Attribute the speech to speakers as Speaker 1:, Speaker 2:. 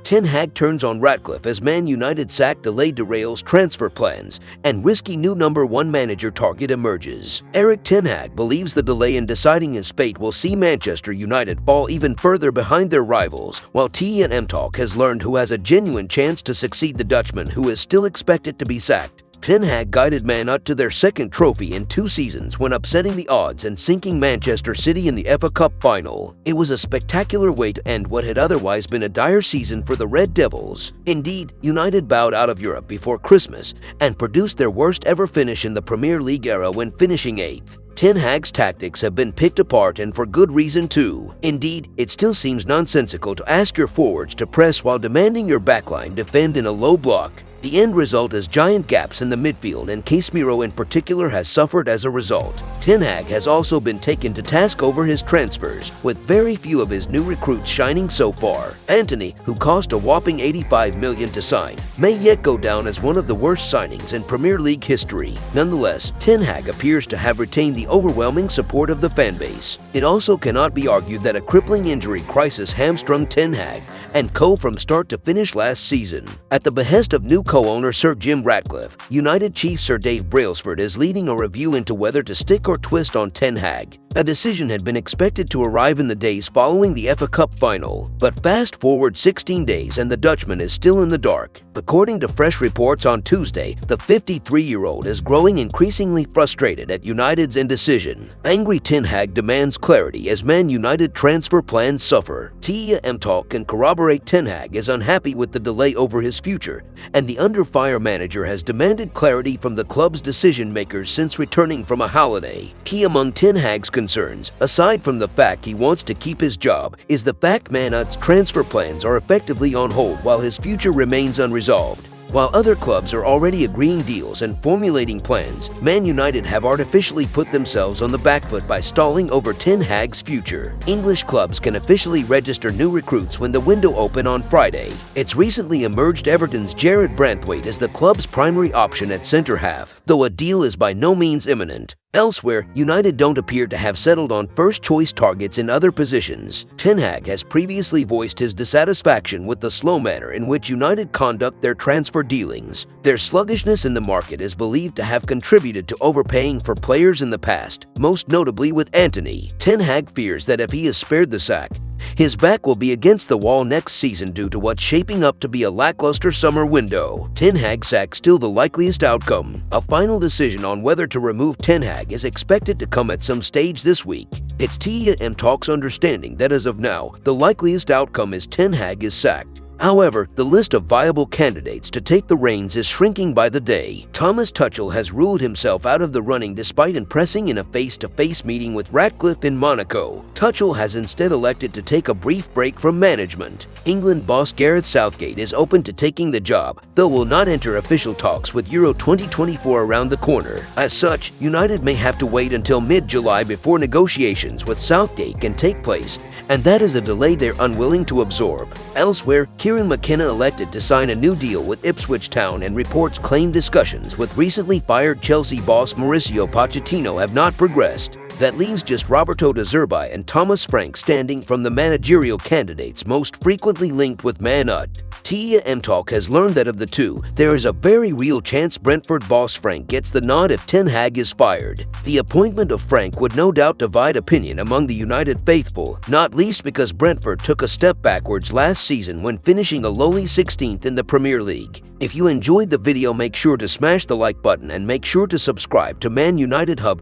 Speaker 1: Ten Hag turns on Ratcliffe as Man United sack delay derails transfer plans, and risky new #1 manager target emerges. Erik Ten Hag believes the delay in deciding his fate will see Manchester United fall even further behind their rivals, while TEM Talk has learned who has a genuine chance to succeed the Dutchman who is still expected to be sacked. Ten Hag guided Man Ut to their second trophy in 2 seasons when upsetting the odds and sinking Manchester City in the FA Cup final. It was a spectacular way to end what had otherwise been a dire season for the Red Devils. Indeed, United bowed out of Europe before Christmas and produced their worst ever finish in the Premier League era when finishing 8th. Ten Hag's tactics have been picked apart, and for good reason too. Indeed, it still seems nonsensical to ask your forwards to press while demanding your backline defend in a low block. The end result is giant gaps in the midfield, and Casemiro in particular has suffered as a result. Ten Hag has also been taken to task over his transfers, with very few of his new recruits shining so far. Antony, who cost a whopping $85 million to sign, may yet go down as one of the worst signings in Premier League history. Nonetheless, Ten Hag appears to have retained the overwhelming support of the fanbase. It also cannot be argued that a crippling injury crisis hamstrung Ten Hag and co from start to finish last season. At the behest of new co-owner Sir Jim Ratcliffe, United chief Sir Dave Brailsford is leading a review into whether to stick or twist on Ten Hag. A decision had been expected to arrive in the days following the FA Cup final, but fast forward 16 days and the Dutchman is still in the dark. According to fresh reports on Tuesday, the 53-year-old is growing increasingly frustrated at United's indecision. Angry Ten Hag demands clarity as Man United transfer plans suffer. TEM Talk can corroborate Ten Hag is unhappy with the delay over his future, and the under-fire manager has demanded clarity from the club's decision-makers since returning from a holiday. Key among Ten Hag's concerns, aside from the fact he wants to keep his job, is the fact Man Ut's transfer plans are effectively on hold while his future remains unresolved. While other clubs are already agreeing deals and formulating plans, Man United have artificially put themselves on the back foot by stalling over Ten Hag's future. English clubs can officially register new recruits when the window opens on Friday. It's recently emerged Everton's Jared Branthwaite is the club's primary option at centre-half, though a deal is by no means imminent. Elsewhere, United don't appear to have settled on first-choice targets in other positions. Ten Hag has previously voiced his dissatisfaction with the slow manner in which United conduct their transfer dealings. Their sluggishness in the market is believed to have contributed to overpaying for players in the past, most notably with Antony. Ten Hag fears that if he is spared the sack, his back will be against the wall next season due to what's shaping up to be a lackluster summer window. Ten Hag sack still the likeliest outcome. A final decision on whether to remove Ten Hag is expected to come at some stage this week. It's TEM Talk's understanding that as of now, the likeliest outcome is Ten Hag is sacked. However, the list of viable candidates to take the reins is shrinking by the day. Thomas Tuchel has ruled himself out of the running despite impressing in a face-to-face meeting with Ratcliffe in Monaco. Tuchel has instead elected to take a brief break from management. England boss Gareth Southgate is open to taking the job, though will not enter official talks with Euro 2024 around the corner. As such, United may have to wait until mid-July before negotiations with Southgate can take place, and that is a delay they're unwilling to absorb. Elsewhere, Kieran McKenna elected to sign a new deal with Ipswich Town, and reports claim discussions with recently fired Chelsea boss Mauricio Pochettino have not progressed. That leaves just Roberto De Zerbi and Thomas Frank standing from the managerial candidates most frequently linked with Man Ut. TEM Talk has learned that of the two, there is a very real chance Brentford boss Frank gets the nod if Ten Hag is fired. The appointment of Frank would no doubt divide opinion among the United faithful, not least because Brentford took a step backwards last season when finishing a lowly 16th in the Premier League. If you enjoyed the video, make sure to smash the like button and make sure to subscribe to Man United Hub.